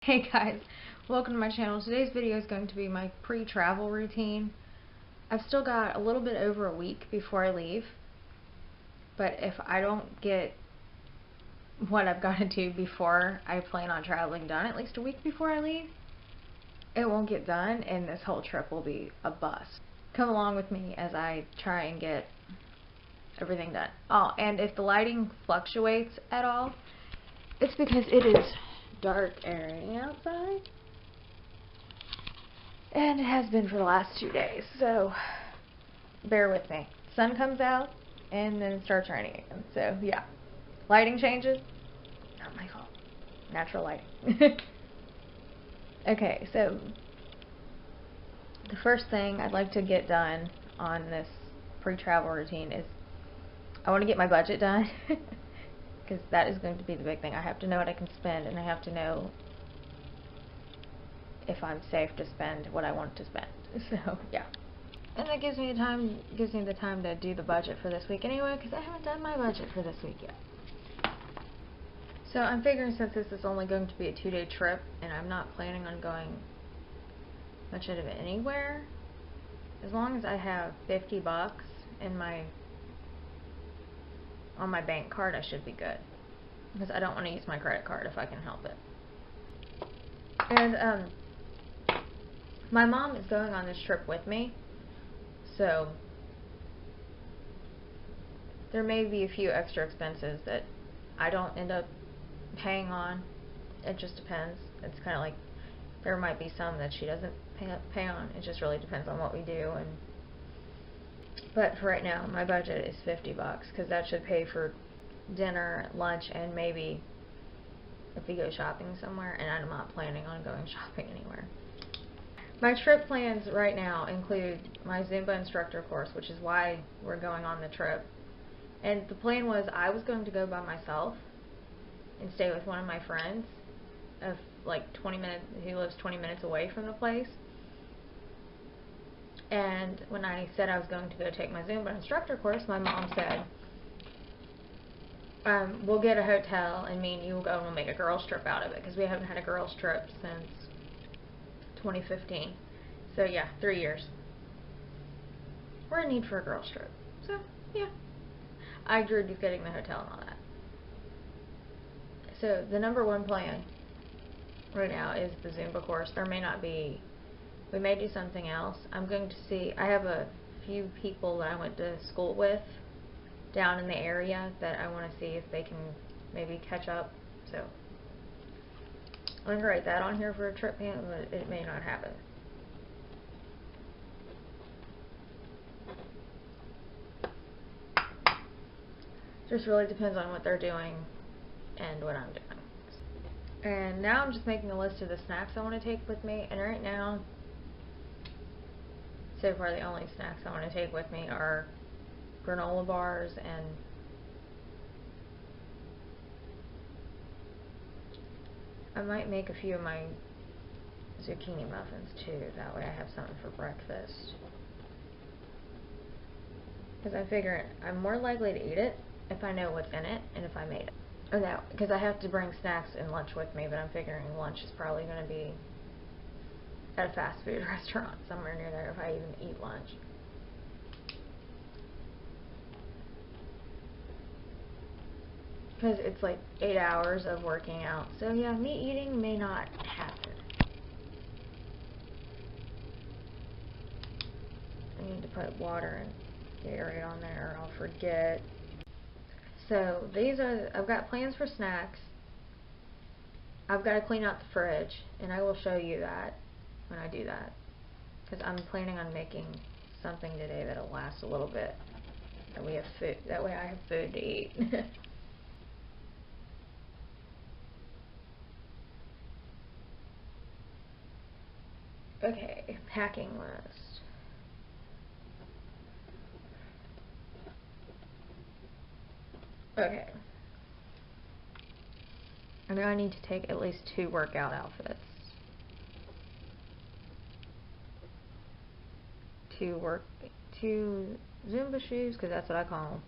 Hey guys, welcome to my channel. Today's video is going to be my pre-travel routine. I've still got a little bit over a week before I leave, but if I don't get what I've got to do before I plan on traveling done at least a week before I leave, it won't get done and this whole trip will be a bust. Come along with me as I try and get everything done. Oh, and if the lighting fluctuates at all, it's because it is dark and raining outside, and it has been for the last 2 days, so bear with me. Sun comes out and then it starts raining again, so yeah, lighting changes, not my fault, natural lighting. Okay, so the first thing I'd like to get done on this pre-travel routine is I want to get my budget done because that is going to be the big thing. I have to know what I can spend, and I have to know if I'm safe to spend what I want to spend. So yeah, and that gives me the time to do the budget for this week anyway, because I haven't done my budget for this week yet. So I'm figuring, since this is only going to be a 2-day trip and I'm not planning on going much of it anywhere, as long as I have $50 in on my bank card, I should be good, because I don't want to use my credit card if I can help it. And my mom is going on this trip with me, so there may be a few extra expenses that I don't end up paying on. It just depends. It's kind of like there might be some that she doesn't pay on. It just really depends on what we do. But for right now, my budget is $50, because that should pay for dinner, lunch, and maybe if we go shopping somewhere, and I'm not planning on going shopping anywhere. My trip plans right now include my Zumba instructor course, which is why we're going on the trip. And the plan was I was going to go by myself and stay with one of my friends of like 20 minutes, who lives 20 minutes away from the place. And when I said I was going to go take my Zumba instructor course, my mom said, we'll get a hotel and me and you will go and we'll make a girls trip out of it, because we haven't had a girls trip since 2015. So yeah, 3 years. We're in need for a girls trip. So yeah, I agreed with getting the hotel and all that. So the number one plan right now is the Zumba course. There may not be, we may do something else. I'm going to see, I have a few people that I went to school with down in the area that I want to see if they can maybe catch up. So I'm going to write that on here for a trip plan, but it may not happen. Just really depends on what they're doing and what I'm doing. And now I'm just making a list of the snacks I want to take with me, and right now, so far the only snacks I want to take with me are granola bars, and I might make a few of my zucchini muffins too, that way I have something for breakfast. Because I figure I'm more likely to eat it if I know what's in it and if I made it. Oh no, because I have to bring snacks and lunch with me, but I'm figuring lunch is probably going to be at a fast food restaurant somewhere near there if I even eat lunch. Because it's like 8 hours of working out, so yeah, me eating may not happen. I need to put water and Gatorade on there or I'll forget. So these are, I've got plans for snacks. I've got to clean out the fridge, and I will show you that when I do that, because I'm planning on making something today that'll last a little bit, and we have food, that way I have food to eat. Okay, packing list. Okay. I know I need to take at least 2 workout outfits. 2 Zumba shoes, because that's what I call them.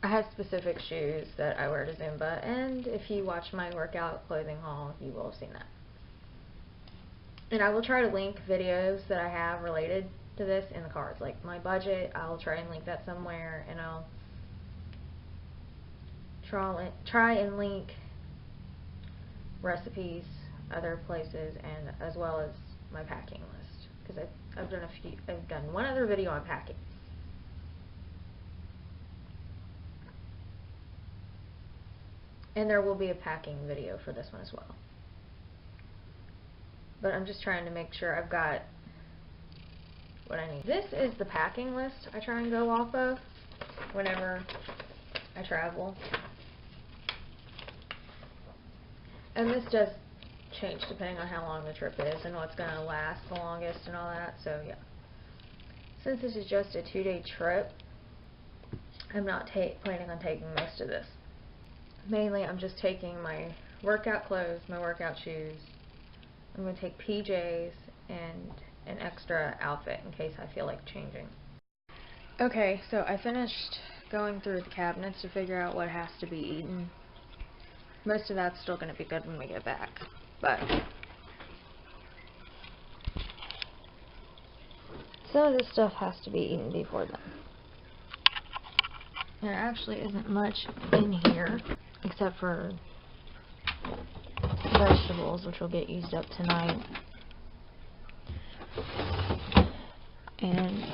I have specific shoes that I wear to Zumba, and if you watch my workout clothing haul, you will have seen that. And I will try to link videos that I have related to this in the cards, like my budget. I'll try and link that somewhere, and I'll try and link recipes other places, and as well as my packing list, because I've done one other video on packing. And there will be a packing video for this one as well. But I'm just trying to make sure I've got what I need. This is the packing list I try and go off of whenever I travel. And this does change depending on how long the trip is and what's going to last the longest and all that, so yeah. Since this is just a 2-day trip, I'm not planning on taking most of this. Mainly, I'm just taking my workout clothes, my workout shoes. I'm going to take PJs and an extra outfit in case I feel like changing. Okay, so I finished going through the cabinets to figure out what has to be eaten. Most of that's still going to be good when we get back, but some of this stuff has to be eaten before then. There actually isn't much in here except for vegetables, which will get used up tonight, and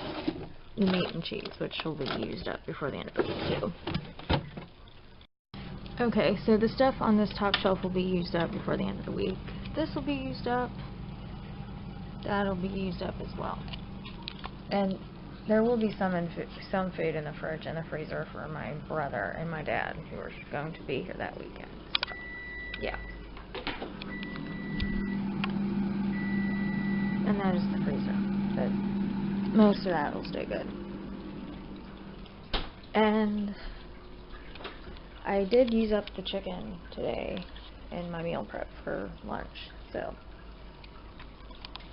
the meat and cheese, which will be used up before the end of the week too. Okay, so the stuff on this top shelf will be used up before the end of the week. This will be used up. That'll be used up as well. And there will be some food in the fridge and the freezer for my brother and my dad, who are going to be here that weekend. So, yeah. And that is the freezer. But most of that will stay good. And I did use up the chicken today in my meal prep for lunch, so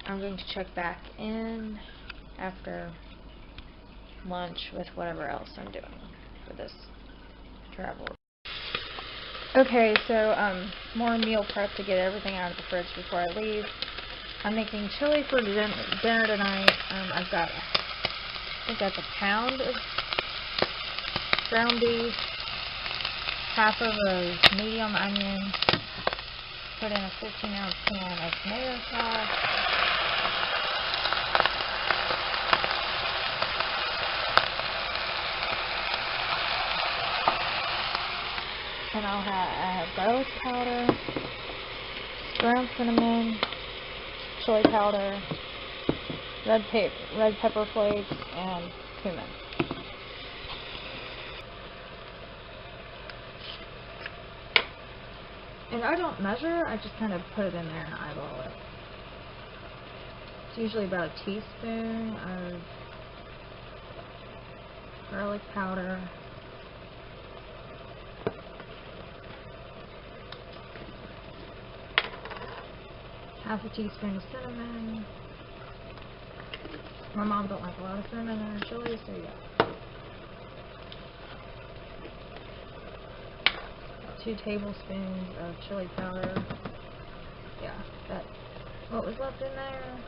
I'm going to check back in after lunch with whatever else I'm doing for this travel. Okay, so more meal prep to get everything out of the fridge before I leave. I'm making chili for dinner tonight. I've got, I think that's a pound of ground beef, half of a medium onion, put in a 15-ounce can of tomato sauce, and I have garlic powder, ground cinnamon, chili powder, red pepper flakes, and cumin. And I don't measure, I just kind of put it in there and eyeball it. It's usually about a teaspoon of garlic powder, half a teaspoon of cinnamon. My mom don't like a lot of cinnamon in her chili, so yeah. 2 tablespoons of chili powder. Yeah, that's what was left in there.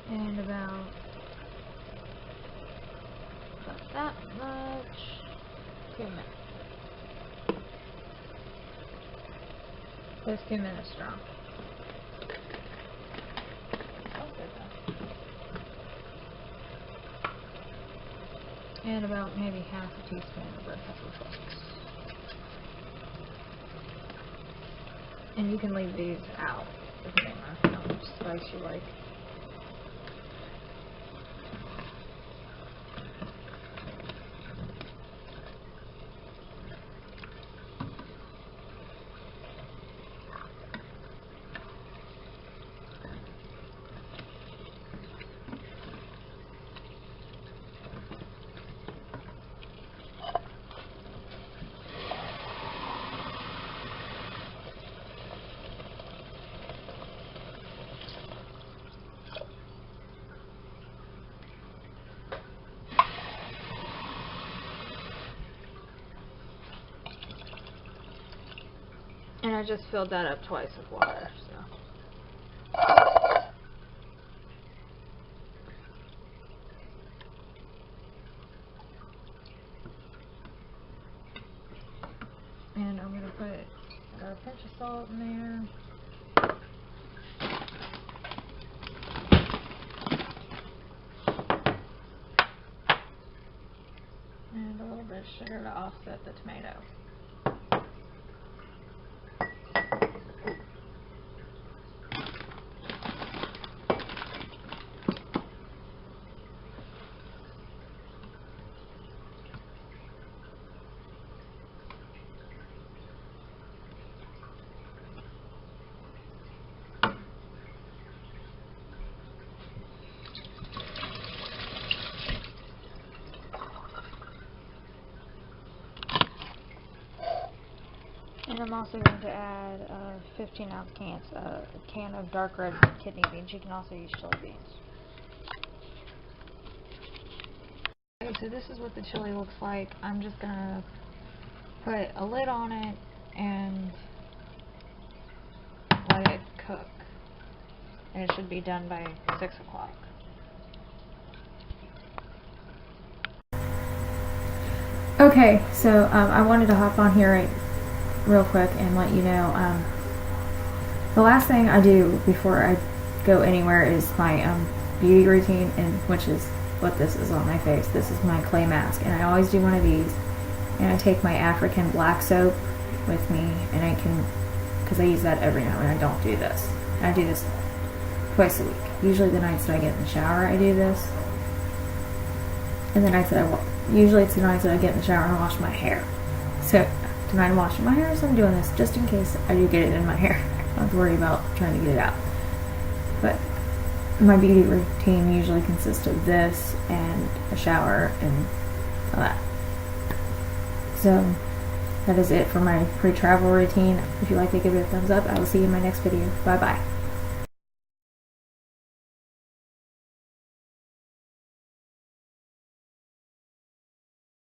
And about that much cumin. This cumin is strong. And about maybe half a teaspoon of red pepper flakes. And you can leave these out depending on how much spice you like. I just filled that up twice with water, so. And I'm gonna put a pinch of salt in there. And a little bit of sugar to offset the tomato. And I'm also going to add a 15-ounce can of dark red kidney beans. You can also use chili beans. Okay, so this is what the chili looks like. I'm just going to put a lid on it and let it cook. And it should be done by 6 o'clock. Okay, so I wanted to hop on here real quick and let you know the last thing I do before I go anywhere is my beauty routine, and which is what this is on my face. This is my clay mask, and I always do one of these, and I take my African black soap with me, and I can, because I use that every night when I don't do this. I do this twice a week. Usually the nights that I get in the shower I do this, and the nights that usually it's the nights that I get in the shower and I wash my hair. So tonight I'm washing my hair, so I'm doing this just in case I do get it in my hair. I don't have to worry about trying to get it out. But my beauty routine usually consists of this and a shower and all that. So that is it for my pre-travel routine. If you like it, give it a thumbs up. I will see you in my next video. Bye bye.